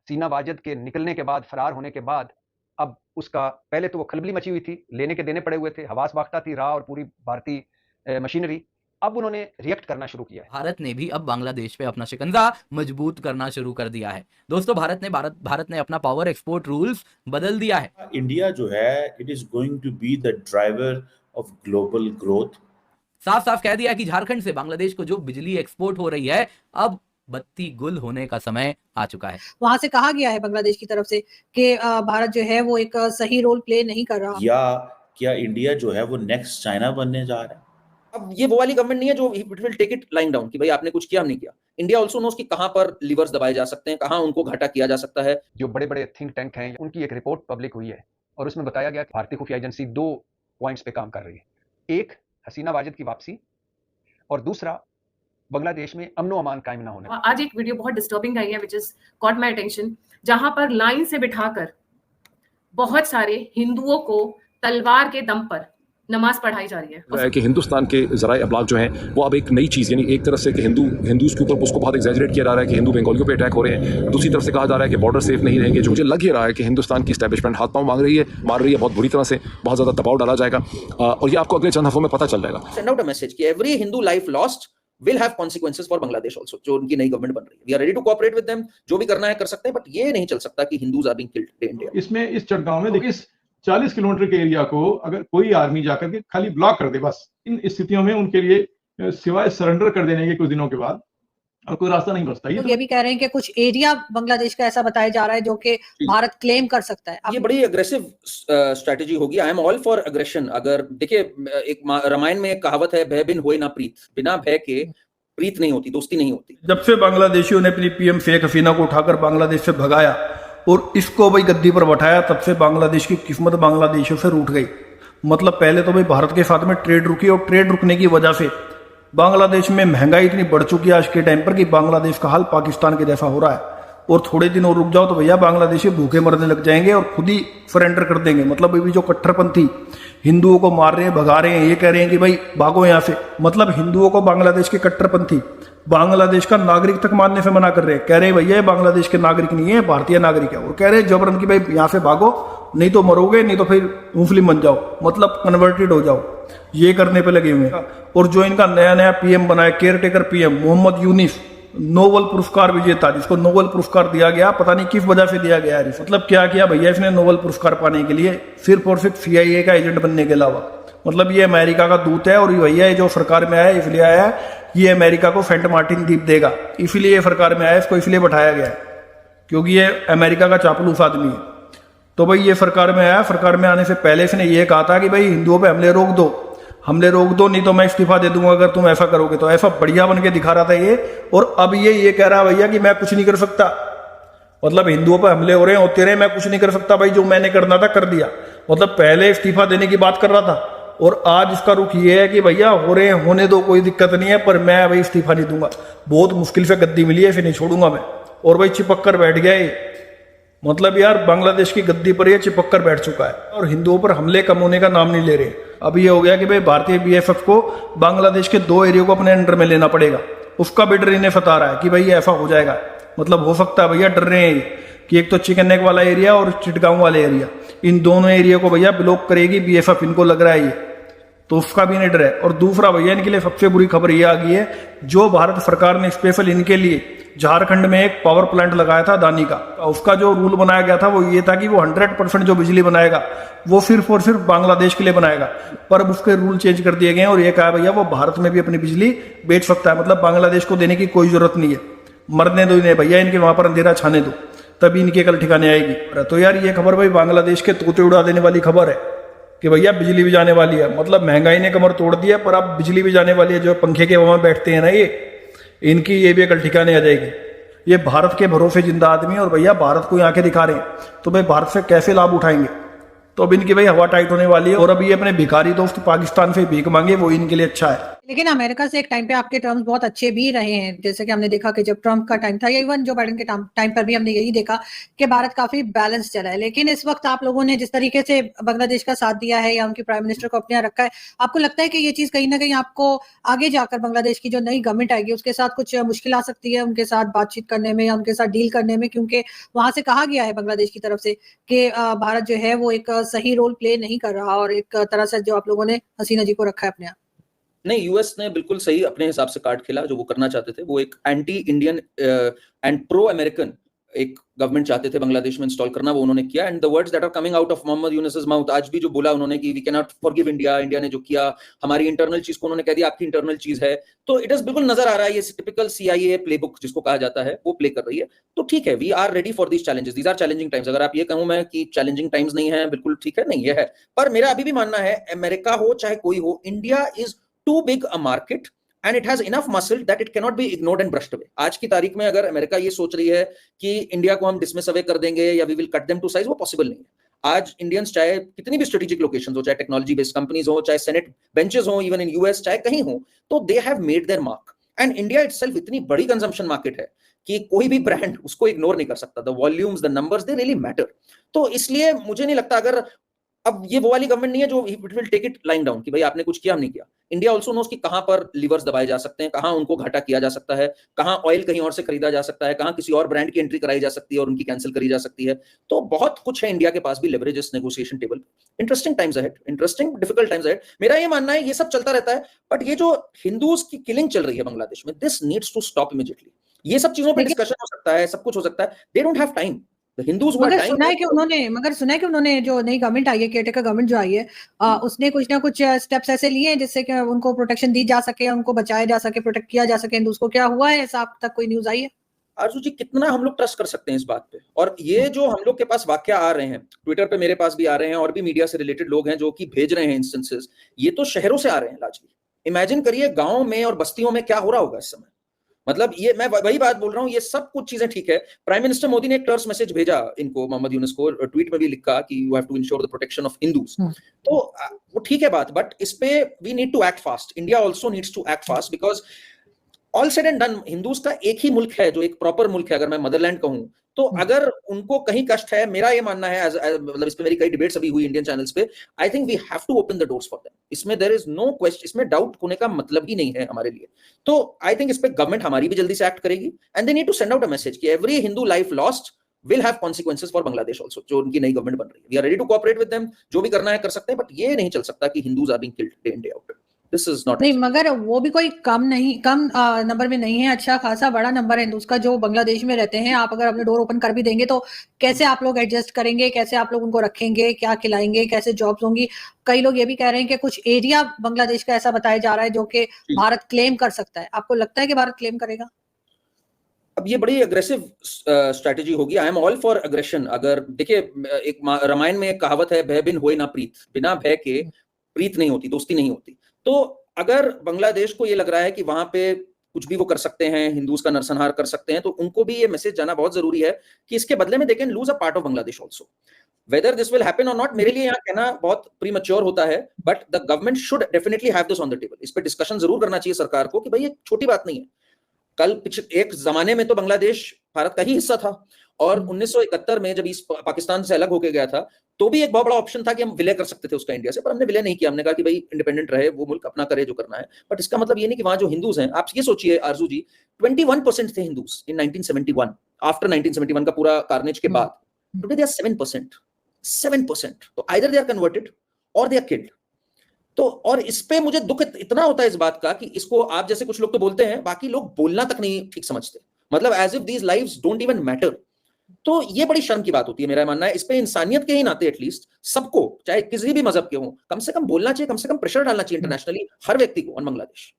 सीना वाजिद के निकलने के बाद, फरार होने के बाद, अब उसका पहले तो वो खलबली मची हुई थी, लेने के देने पड़े हुए थे, हवास बाख्ता थी राह और पूरी भारतीय मशीनरी। अब उन्होंने रिएक्ट करना शुरू किया है। भारत ने भी अब बांग्लादेश पे अपना शिकंजा मजबूत करना शुरू कर दिया है। दोस्तों, भारत ने अपना पावर एक्सपोर्ट रूल्स बदल दिया है। इंडिया जो है, it is going to be the driver of global growth. साफ साफ कह दिया कि झारखंड से बांग्लादेश को जो बिजली एक्सपोर्ट हो रही है, अब बत्ती गुल होने का समय आ चुका है। वहां से कहा गया है बांग्लादेश की तरफ से कि भारत जो है वो एक सही रोल प्ले नहीं कर रहा। या क्या इंडिया जो है वो नेक्स्ट चाइना बनने जा रहा है? अब ये वो वाली गवर्नमेंट नहीं है जो it will take it line down कि भाई आपने कुछ किया, हम नहीं किया। इंडिया ऑल्सो नोस कि कहां पर लीवर्स दबाए जा सकते हैं, कहां उनको घाटा किया जा सकता है। जो बड़े बड़े थिंक टैंक हैं, उनकी एक रिपोर्ट पब्लिक हुई है और उसमें बताया गया कि भारतीय खुफिया एजेंसी 2 पॉइंट्स पे काम कर रही है। एक, हसीना वाजिद की वापसी, और दूसरा, बांग्लादेश में अमनो अमान कायम ना होने। आज एक वीडियो बहुत डिस्टर्बिंग आई है which is cot my attention, जहां पर लाइन से बिठाकर बहुत सारे हिंदुओं को तलवार के दम पर नमाज पढ़ाई जा रही है। कि हिंदुस्तान के ज़राए अब्लाग जो हैं वो अब एक नई चीज़, यानी एक तरफ से कि हिंदूज़ के ऊपर उसको बहुत एग्जैजरेट किया जा रहा है कि हिंदू बंगालियों पे अटैक हो रहे हैं, दूसरी तरफ से कहा जा रहा है कि बॉर्डर सेफ नहीं रहेंगे। जो मुझे लग ही रहा है कि हिंदुस्तान की स्टैब्लिशमेंट हाथ पांव मार रही है बहुत बुरी तरह से, बहुत ज़्यादा दबाव डाला जाएगा और ये आपको अगले चंद हफ्तों में पता चल जाएगा। सेंड आउट अ मैसेज कि every Hindu life lost will have consequences for Bangladesh also, जो उनकी नई गवर्नमेंट बन रही है। We are ready to cooperate with them, जो भी करना है कर सकते हैं, बट ये नहीं चल सकता कि Hindus are being killed in India. इसमें इस चटगांव में देखिए, इस 40 किलोमीटर के एरिया को अगर कोई आर्मी जाकर के खाली ब्लॉक कर दे, बस इन स्थितियों में उनके लिए सिवाय सरेंडर कर देने के कुछ दिनों के बाद और कोई रास्ता नहीं बचता। ये भी कह रहे हैं कि कुछ एरिया बांग्लादेश का ऐसा बताया जा रहा है जो कि भारत क्लेम कर सकता है। ये बड़ी अग्रेसिव स्ट्रेटेजी होगी। I am all for aggression. अगर देखिए, एक रामायण में एक कहावत है, भय बिन होए ना प्रीत। बिना भय के प्रीत नहीं होती, दोस्ती नहीं होती। जब से बांग्लादेशियों ने अपनी पीएम शेख हसीना को उठाकर बांग्लादेश से भगाया और इसको भाई गद्दी पर बैठाया, तब से बांग्लादेश की किस्मत बांग्लादेशियों से रूठ गई। मतलब पहले तो भाई भारत के साथ में ट्रेड रुकी और ट्रेड रुकने की वजह से बांग्लादेश में महंगाई इतनी बढ़ चुकी है आज के टाइम पर कि बांग्लादेश का हाल पाकिस्तान के जैसा हो रहा है। और थोड़े दिन और रुक जाओ तो भैया बांग्लादेशी भूखे मरने लग जाएंगे और खुद ही सरेंडर कर देंगे। मतलब अभी जो कट्टरपंथी हिंदुओं को मार रहे हैं, भगा रहे हैं, ये कह रहे हैं कि भाई भागो यहाँ से। मतलब हिंदुओं को बांग्लादेश के कट्टरपंथी बांग्लादेश का नागरिक तक मानने से मना कर रहे हैं। कह रहे हैं भैया ये बांग्लादेश के नागरिक नहीं है, भारतीय नागरिक है। और कह रहे हैं जबरन की भाई यहाँ से भागो, नहीं तो मरोगे, नहीं तो फिर मुस्लिम बन जाओ, मतलब कन्वर्टेड हो जाओ। ये करने पे लगे हुए हैं। और जो इनका नया नया पीएम बना है, caretaker PM Muhammad Yunus, Nobel पुरस्कार विजेता, जिसको नोबेल पुरस्कार दिया गया, पता नहीं किस वजह से दिया गया है। मतलब क्या किया भैया इसने नोबेल पुरस्कार पाने के लिए? सिर्फ और सिर्फ CIA का एजेंट बनने के अलावा। मतलब ये अमेरिका का दूत है और ये भैया ये जो सरकार में आया इसलिए आया है, ये अमेरिका को सेंट मार्टिन द्वीप देगा, इसलिए ये सरकार में आया, इसको इसलिए बैठाया गया है क्योंकि ये अमेरिका का चापलूस आदमी है। तो भाई ये सरकार में आया, सरकार में आने से पहले इसने ये कहा था कि भाई हिंदुओं पे हमले रोक दो, नहीं तो मैं इस्तीफा दे दूंगा अगर तुम ऐसा करोगे। तो ऐसा बढ़िया बन के दिखा रहा था ये। और अब ये कह रहा है भैया कि मैं कुछ नहीं कर सकता। मतलब हिंदुओं पर हमले हो रहे हैं, होते रहे, मैं कुछ नहीं कर सकता भाई, जो मैंने करना था कर दिया। मतलब पहले इस्तीफा देने की बात कर रहा था और आज इसका रुख ये है कि भैया हो रहे हैं, होने दो, कोई दिक्कत नहीं है, पर मैं भाई इस्तीफा नहीं दूंगा। बहुत मुश्किल से गद्दी मिली है, फिर नहीं छोड़ूंगा मैं। और भाई चिपक कर बैठ गया ये। मतलब यार बांग्लादेश की गद्दी पर ये चिपक कर बैठ चुका है और हिंदुओं पर हमले कम होने का नाम नहीं ले रहे। अब ये हो गया कि भाई भारतीय BSF को बांग्लादेश के 2 एरिया को अपने अंडर में लेना पड़ेगा। उसका भी डर इन्हें सता रहा है कि भाई ऐसा हो जाएगा। मतलब हो सकता है भैया, डर रहे हैं कि एक तो चिकन नेक वाला एरिया और चिटगांव वाले एरिया, इन दोनों एरिया को भैया ब्लॉक करेगी BSF, इनको लग रहा है ये। तो उसका भी नहीं डर है। और दूसरा भैया इनके लिए सबसे बुरी खबर ये आ गई है, जो भारत सरकार ने स्पेशल इनके लिए झारखंड में एक पावर प्लांट लगाया था अदानी का, उसका जो रूल बनाया गया था वो ये था कि वो 100% जो बिजली बनाएगा वो सिर्फ और सिर्फ बांग्लादेश के लिए बनाएगा। पर अब उसके रूल चेंज कर दिए गए और ये कहा भैया वो भारत में भी अपनी बिजली बेच सकता है। मतलब बांग्लादेश को देने की कोई जरूरत नहीं है, मरने दो इन्हें भैया, इनके वहां पर अंधेरा छाने दो, तभी इनके कल ठिकाने आएगी। तो यार ये खबर भाई बांग्लादेश के तोते उड़ा देने वाली खबर है कि भैया बिजली भी जाने वाली है। मतलब महंगाई ने कमर तोड़ दी है, पर अब बिजली भी जाने वाली है। जो पंखे के वहां बैठते हैं ना ये, इनकी ये भी कल ठिकाने आ जाएगी। ये भारत के भरोसे जिंदा आदमी है और भैया भारत को आंखें दिखा रहे हैं, तो भाई भारत से कैसे लाभ उठाएंगे? तो अब इनकी भाई हवा टाइट होने वाली है। और अब ये अपने भिखारी दोस्त पाकिस्तान से भीख मांगे, वो इनके लिए अच्छा है। लेकिन अमेरिका से एक टाइम पे आपके टर्म्स बहुत अच्छे भी रहे हैं, जैसे कि हमने देखा कि जब ट्रम्प का टाइम था या इवन जो बाइडेन के टाइम पर भी हमने यही देखा कि भारत काफी बैलेंस चला है। लेकिन इस वक्त आप लोगों ने जिस तरीके से बांग्लादेश का साथ दिया है या उनके प्राइम मिनिस्टर को अपने यहाँ रखा है, आपको लगता है कि ये चीज कहीं ना कहीं आपको आगे जाकर बांग्लादेश की जो नई गवर्नमेंट आएगी उसके साथ कुछ मुश्किल आ सकती है उनके साथ बातचीत करने में या उनके साथ डील करने में, क्योंकि वहां से कहा गया है बांग्लादेश की तरफ से कि भारत जो है वो एक सही रोल प्ले नहीं कर रहा और एक तरह से जो आप लोगों ने हसीना जी को रखा है अपने यहाँ। नहीं, यूएस ने बिल्कुल सही अपने हिसाब से कार्ड खेला जो वो करना चाहते थे। वो एक anti Indian and pro American एक गवर्नमेंट चाहते थे बांग्लादेश में इंस्टॉल करना, वो उन्होंने किया। And the words that are coming out of Mohammad Yunus's mouth, आज भी जो बोला उन्होंने कि we can not forgive India, India ने जो किया हमारी इंटरनल चीज को उन्होंने कह दिया आपकी इंटरनल चीज है। तो इट इज बिल्कुल नजर आ रहा है ये टिपिकल CIA प्लेबुक जिसको कहा जाता है वो प्ले कर रही है। तो ठीक है, we are ready for these challenges, these are challenging times. अगर आप ये कहूं मैं कि चैलेंजिंग टाइम्स नहीं है, बिल्कुल ठीक है, नहीं ये है। पर मेरा अभी भी मानना है अमेरिका हो चाहे कोई हो, India is too big a market and it has enough muscle that it cannot be ignored and brushed away। आज की तारीख में अगर अमेरिका ये सोच रही है कि इंडिया को हम डिसमिस अवे कर देंगे या we will cut them to size, वो पॉसिबल नहीं है। आज इंडियंस चाहे कितनी भी स्ट्रेटेजिक लोकेशंस हो, चाहे टेक्नोलॉजी बेस्ड कंपनीज हो, चाहे सेनेट बेंचेस हो, इवन इन यूएस चाहे कहीं हो, तो they have made their mark. And India itself इतनी बड़ी कंजम्पशन मार्केट है कि कोई भी ब्रांड उसको इग्नोर नहीं कर सकता। The volumes, the numbers, they really matter. तो इसलिए मुझे नहीं लगता, अगर अब ये वो वाली गवर्नमेंट नहीं है जो it will take it line down कि भाई आपने कुछ किया हम नहीं किया। इंडिया ऑल्सो नोस कि कहां पर लीवर्स दबाए जा सकते हैं, कहां उनको घाटा किया जा सकता है, कहां ऑयल कहीं और से खरीदा जा सकता है, कहां किसी और ब्रांड की एंट्री कराई जा सकती है और उनकी कैंसिल करी जा सकती है। तो बहुत कुछ है इंडिया के पास भी लेवरेज इस negotiation table. Interesting times ahead, interesting difficult times ahead. मेरा ये मानना है ये सब चलता रहता है, बट ये जो हिंदूज की किलिंग चल रही है बांग्लादेश में, this needs to stop immediately. ये सब चीजों पर डिस्कशन हो सकता है, सब कुछ हो सकता है, दे डोंट हैव टाइम। मगर सुना है कि उन्होंने जो नई गवर्नमेंट आई है, केयरटेकर गवर्नमेंट जो आई है, उसने कुछ ना कुछ स्टेप्स ऐसे लिए हैं जिससे कि उनको प्रोटेक्शन दी जा सके, उनको बचाया जा सके, प्रोटेक्ट किया जा सके हिंदूज को। क्या हुआ है ऐसा, अब तक कोई न्यूज आई है? आरजू जी, कितना हम लोग ट्रस्ट कर सकते हैं इस बात पे? और ये जो हम लोग के पास वाकया आ रहे हैं, ट्विटर पे मेरे पास भी आ रहे हैं और भी मीडिया से रिलेटेड लोग हैं जो कि भेज रहे हैं इंस्टेंसेस, ये तो शहरों से आ रहे हैं लाजमी। इमेजिन करिए गांव में और बस्तियों में क्या हो रहा होगा इस समय। मतलब ये मैं वही बात बोल रहा हूँ, ये सब कुछ चीजें ठीक है। प्राइम मिनिस्टर मोदी ने एक टर्स मैसेज भेजा इनको, मोहम्मद यूनुस को, ट्वीट में भी लिखा कि you have to ensure the protection of Hindus. तो वो ठीक है बात, बट इस पे we need to act fast. India also needs to act fast because all said and done, Hindus का एक ही मुल्क है जो एक प्रॉपर मुल्क है, अगर मैं मदरलैंड कहूं तो। अगर उनको कहीं कष्ट है, मेरा ये मानना है, मतलब इस पे मेरी कई डिबेट्स अभी हुई इंडियन चैनल्स पे, I think we have to open the doors for them. इसमें देयर इज नो क्वेश्चन, इसमें डाउट होने का मतलब ही नहीं है हमारे लिए। तो आई थिंक इस पे गवर्नमेंट हमारी भी जल्दी से एक्ट करेगी and they need to send out a message कि every Hindu life lost will have consequences for Bangladesh also, जो उनकी नई गवर्नमेंट बन रही है। We are ready to cooperate with them, जो भी करना है कर सकते हैं, बट ये नहीं चल सकता कि Hindus are being killed day in day out. This is not नहीं, मगर वो भी कोई कम नंबर में नहीं है, अच्छा खासा बड़ा नंबर है हिंदूज का जो बांग्लादेश में रहते हैं। आप अगर अपने डोर ओपन कर भी देंगे तो कैसे आप लोग एडजस्ट करेंगे, कैसे आप लोग उनको रखेंगे, क्या खिलाएंगे, कैसे जॉब्स होंगी? कई लोग ये भी कह रहे हैं कि कुछ एरिया बांग्लादेश का ऐसा बताया जा रहा है जो कि भारत क्लेम कर सकता है। आपको लगता है कि भारत क्लेम करेगा? अब ये बड़ी अग्रेसिव स्ट्रैटेजी होगी। I am all for aggression. अगर देखिए, एक रामायण में एक कहावत है, भय बिन होए ना प्रीत, बिना भय के प्रीत नहीं होती, दोस्ती नहीं होती। तो अगर बांग्लादेश को ये लग रहा है कि वहां पे कुछ भी वो कर सकते हैं, हिंदूज का नरसंहार कर सकते हैं, तो उनको भी ये मैसेज जाना बहुत जरूरी है कि इसके बदले में they can lose a part of Bangladesh also. Whether this will happen और नॉट, मेरे लिए यहाँ कहना बहुत प्रीमैच्योर होता है, but the government should definitely have this on the table. इस पर डिस्कशन जरूर करना चाहिए सरकार को कि भाई ये छोटी बात नहीं है। कल एक जमाने में तो बांग्लादेश भारत का ही हिस्सा था, और 1971 में जब ईस्ट पाकिस्तान से अलग होके गया था तो भी एक बहुत बड़ा ऑप्शन था कि हम विलय कर सकते थे उसका इंडिया से, पर हमने विलय नहीं किया। हमने कहा कि भाई इंडिपेंडेंट रहे, वो मुल्क अपना करे जो करना है। बट इसका मतलब ये नहीं कि वहां जो हिंदूज हैं, आप ये सोचिए आरजू जी, 21% थे हिंदूज इन 1971, आफ्टर 1971 का पूरा कार्नेज के बाद। Today they are 7%। तो आइदर दे आर कन्वर्टेड और दे आर किल्ड। तो और इस पे मुझे दुख इतना होता है इस बात का कि इसको आप जैसे कुछ लोग तो बोलते हैं, बाकी लोग बोलना तक नहीं ठीक समझते, मतलब as if these lives don't even matter. तो ये बड़ी शर्म की बात होती है, मेरा मानना है। इस पे इंसानियत के ही नाते एटलीस्ट सबको, चाहे किसी भी मजहब के हो, कम से कम बोलना चाहिए, कम से कम प्रेशर डालना चाहिए इंटरनेशनली हर व्यक्ति को ऑन बांग्लादेश।